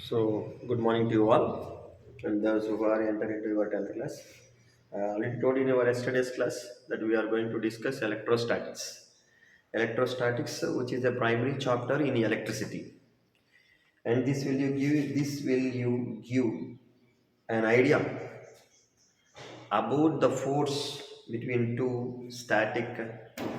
So, good morning to you all, and those who are entering into your 10th class. I already told in our yesterday's class that we are going to discuss electrostatics. Electrostatics, which is a primary chapter in electricity, and this will you give an idea about the force between two static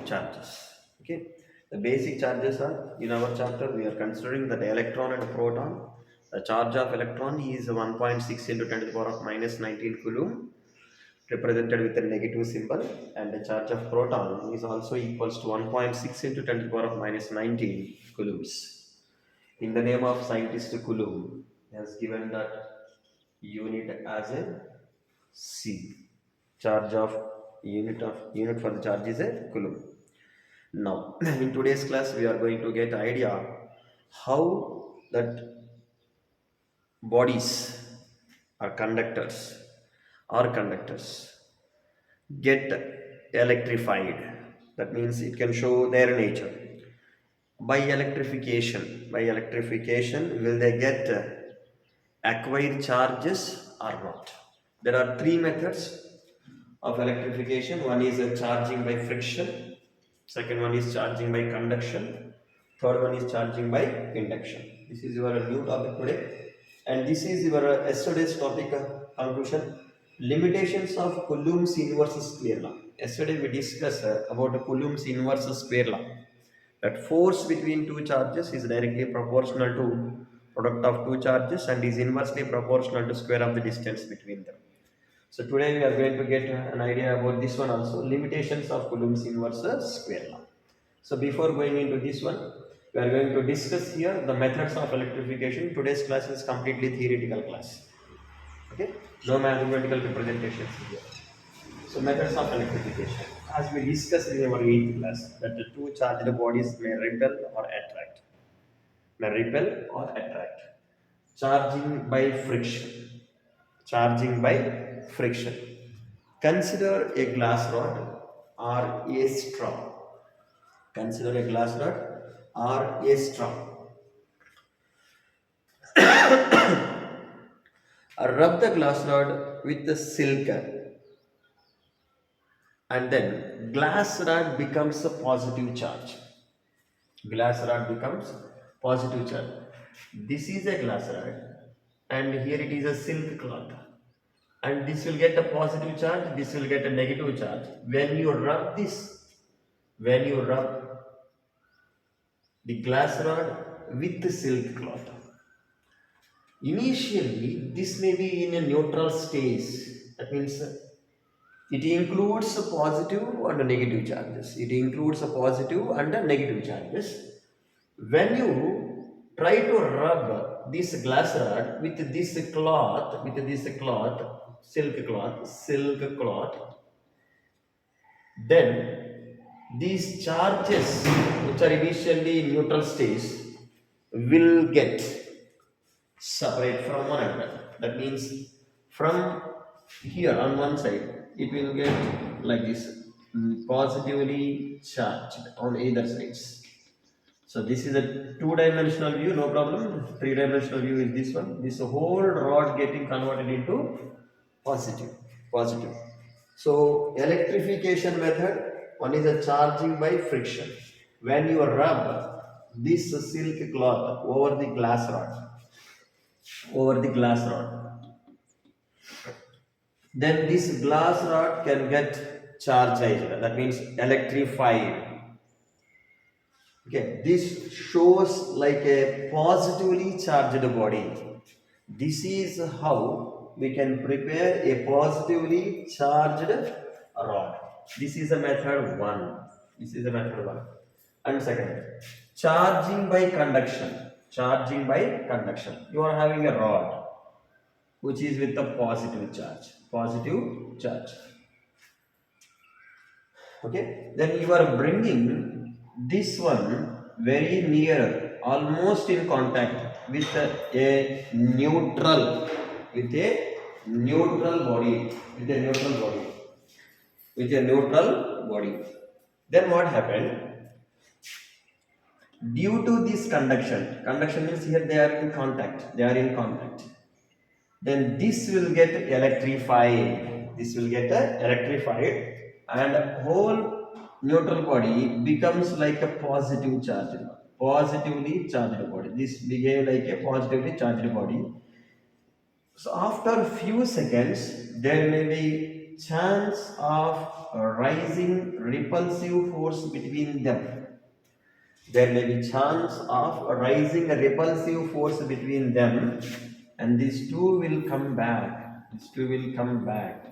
charges. Okay, the basic charges are in our chapter. We are considering that the electron and proton. The charge of electron is 1.6 into 10 to the power of minus 19 coulomb, represented with a negative symbol, and the charge of proton is also equals to 1.6 into 10 to the power of minus 19 coulombs. In the name of scientist Coulomb, he has given that unit as a C. Charge of unit for the charge is a coulomb. Now, in today's class, we are going to get idea how that bodies or conductors get electrified. That means it can show their nature by electrification. By electrification, will they get acquire charges or not? There are three methods of electrification. One is charging by friction, second one is charging by conduction, third one is charging by induction. This is your new topic today, and this is your yesterday's topic conclusion. Limitations of Coulomb's inverse square law. Yesterday we discussed about Coulomb's inverse square law, that force between two charges is directly proportional to product of two charges and is inversely proportional to square of the distance between them. So today we are going to get an idea about this one also, limitations of Coulomb's inverse square law. So before going into this one, we are going to discuss here the methods of electrification. Today's class is completely theoretical class. Okay, no mathematical representations here. So methods of electrification. As we discussed in our 8th class, that the two charged bodies may repel or attract. May repel or attract. Charging by friction. Charging by friction. Consider a glass rod or a straw. Consider a glass rod or a straw. Rub the glass rod with the silk, and then glass rod becomes a positive charge. Glass rod becomes positive charge. This is a glass rod, and here it is a silk cloth, and this will get a positive charge, this will get a negative charge. When you rub the glass rod with the silk cloth, initially this may be in a neutral stage. That means it includes a positive and a negative charges. It includes a positive and a negative charges. When you try to rub this glass rod with this cloth, silk cloth, then these charges, which are initially in neutral stage, will get separate from one another. That means from here on one side, it will get like this, positively charged on either sides. So this is a two-dimensional view, no problem. Three-dimensional view is this one. This whole rod getting converted into positive. Positive. So electrification method, one is a charging by friction. When you rub this silk cloth over the glass rod, then this glass rod can get charged. That means electrified. Okay, this shows like a positively charged body. This is how we can prepare a positively charged rod. This is a method 1. This is a method 1. And second, charging by conduction. Charging by conduction. You are having a rod which is with a positive charge. Positive charge. Okay, then you are bringing this one very near, almost in contact with a neutral, with a neutral body, with a neutral body. Then what happened? Due to this conduction means here they are in contact. They are in contact. Then this will get electrified. This will get electrified, and whole neutral body becomes like a positive charge. Positively charged body. This became like a positively charged body. So after few seconds, there may be chance of rising repulsive force between them. There may be chance of rising a repulsive force between them, and these two will come back. These two will come back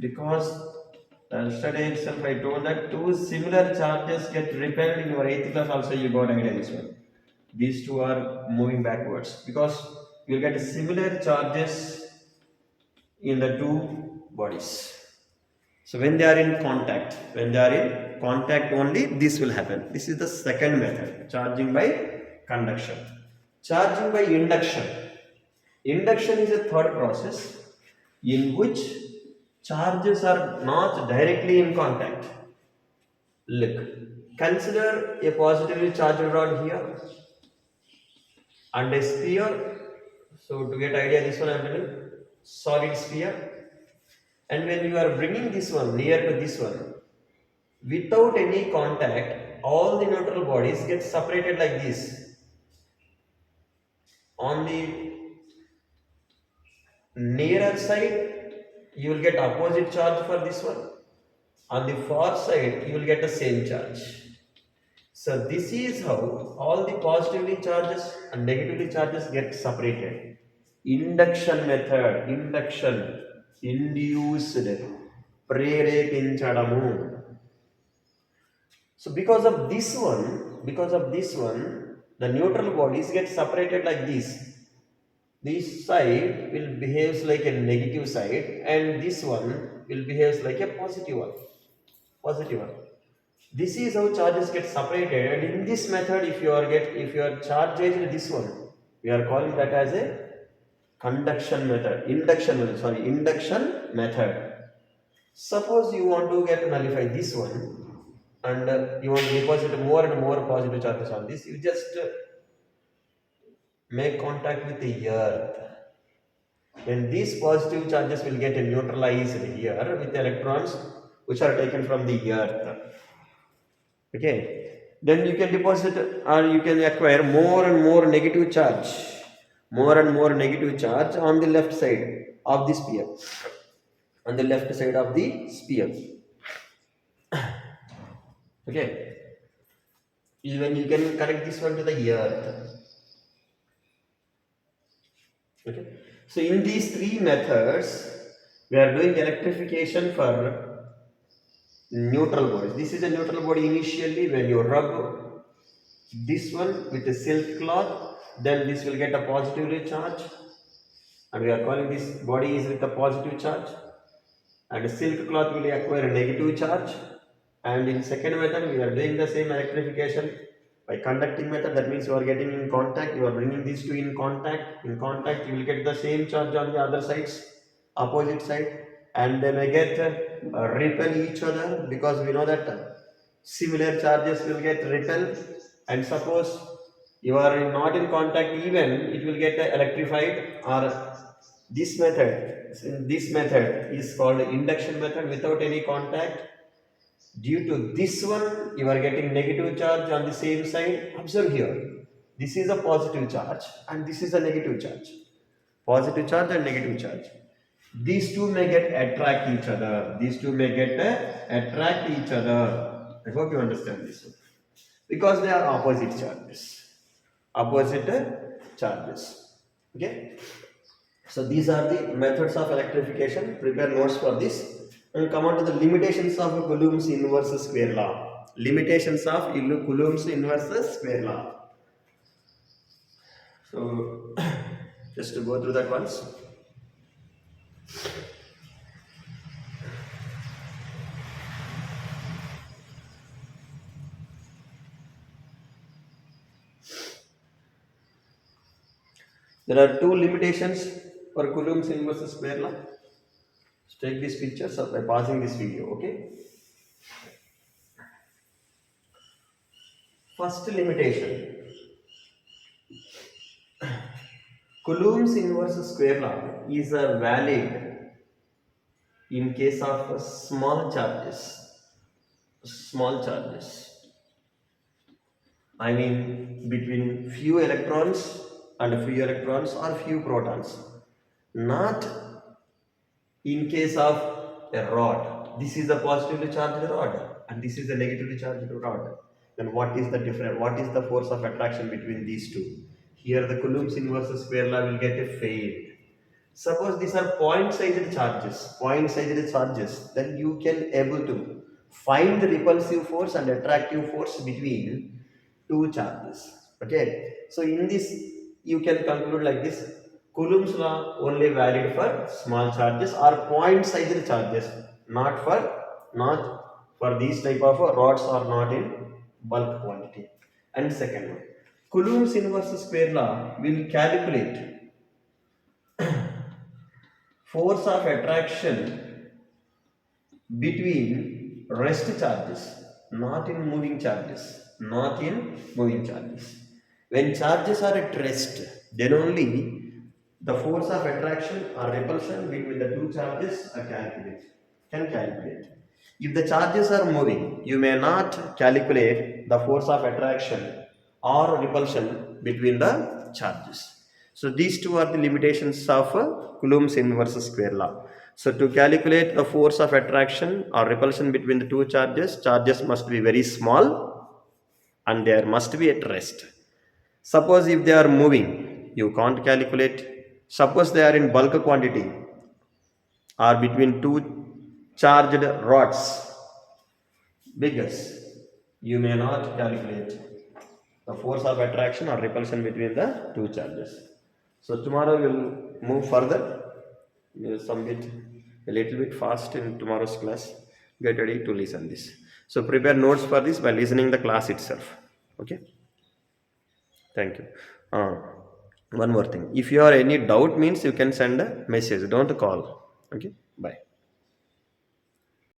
because yesterday itself I told that two similar charges get repelled in your 8th class. Also, you got idea this one. These two are moving backwards because you will get similar charges in the two bodies. So when they are in contact only, this will happen. This is the second method, charging by conduction. Charging by induction. Induction is a third process in which charges are not directly in contact. Look, consider a positively charged rod here and a sphere. So to get idea, this one I am telling solid sphere. And when you are bringing this one near to this one, without any contact, all the neutral bodies get separated like this. On the nearer side, you will get opposite charge for this one. On the far side, you will get the same charge. So this is how all the positively charges and negatively charges get separated. Induction method, induction, induced, prerepinchadamu. So because of this one, the neutral bodies get separated like this. This side will behave like a negative side, and this one will behave like a positive one. Positive one. This is how charges get separated, and in this method, if you are charged this one, we are calling that as a induction method. Suppose you want to get nullify this one, and you want to deposit more and more positive charges on this, you just make contact with the earth. Then these positive charges will get neutralized here with electrons which are taken from the earth. Okay. Then you can deposit or you can acquire more and more negative charge. More and more negative charge on the left side of the sphere. On the left side of the sphere. Okay. Even you can connect this one to the earth. Okay. So in these three methods, we are doing electrification for neutral bodies. This is a neutral body initially. When you rub this one with a silk cloth, then this will get a positively charge, and we are calling this body is with a positive charge, and a silk cloth will acquire a negative charge. And in second method, we are doing the same electrification by conducting method. That means you are getting in contact, you are bringing these two in contact. In contact, you will get the same charge on the other sides, opposite side, and they may get repel each other, because we know that similar charges will get repelled. And suppose you are not in contact, even it will get electrified. Or this method is called induction method without any contact. Due to this one, you are getting negative charge on the same side. Observe here. This is a positive charge and this is a negative charge. Positive charge and negative charge. These two may get attract each other. These two may get attract each other. I hope you understand this one. Because they are opposite charges. Opposite charges. Okay. So these are the methods of electrification. Prepare notes for this. And come on to the limitations of Coulomb's inverse square law. Limitations of Coulomb's inverse square law. So just to go through that once. There are two limitations for Coulomb's inverse square law. Take these pictures by pausing this video, okay? First limitation, Coulomb's inverse square law is valid in case of small charges. Small charges. I mean between few electrons and few electrons or few protons. Not in case of a rod. This is a positively charged rod and this is a negatively charged rod. Then what is the difference? What is the force of attraction between these two? Here the Coulomb's inverse square law will get a failed. Suppose these are point sized charges, then you can able to find the repulsive force and attractive force between two charges. Okay, so in this you can conclude like this: Coulomb's law only valid for small charges or point sized charges, not for these type of rods are not in bulk quantity. And second one, Coulomb's inverse square law will calculate force of attraction between rest charges, not in moving charges, not in moving charges. When charges are at rest, then only the force of attraction or repulsion between the two charges are can calculate. If the charges are moving, you may not calculate the force of attraction or repulsion between the charges. So these two are the limitations of Coulomb's inverse square law. So to calculate the force of attraction or repulsion between the two charges, charges must be very small and there must be at rest. Suppose if they are moving, you can't calculate. Suppose they are in bulk quantity or between two charged rods, biggest, you may not calculate the force of attraction or repulsion between the two charges. So tomorrow we'll move further. Some bit a little bit fast in tomorrow's class. Get ready to listen this. So prepare notes for this by listening the class itself. Okay. Thank you. One more thing. If you have any doubt means you can send a message. Don't call. Okay. Bye.